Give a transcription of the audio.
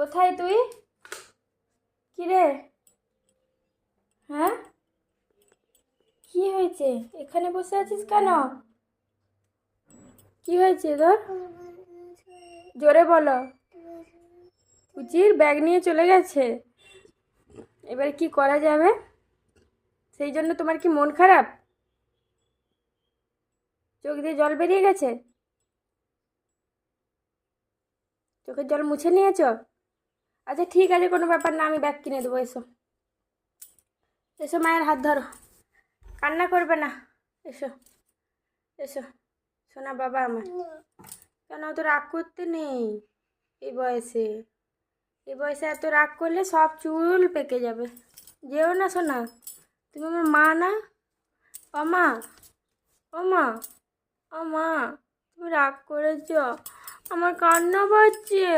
কোথায় তুই? কি রে? হ্যাঁ, কি হয়েছে? এখানে বসে আছিস কেন? কি হয়েছে তোর? জোরে বলো। পুচির ব্যাগ নিয়ে চলে গেছে। এবার কি করা যাবে? সেই জন্য তোমার কি মন খারাপ? চোখ দিয়ে জল বেরিয়ে গেছে? চোখের জল মুছে নিয়েছো? আচ্ছা ঠিক আছে, কোনো ব্যাপার না, আমি ব্যাগ কিনে দেবো। এসো, এসো, মায়ের হাত ধরো। কান্না করবে না। এসো, এসো, শোনা বাবা আমার। কেন অত রাগ করতে নেই। এই বয়সে, এই বয়সে এত রাগ করলে সব চুল পেকে যাবে। যেও না শোনা, তুমি আমার মা না? ও মা, ও মা, ও মা, তুমি রাগ করেছ? আমার কান্না পাচ্ছে।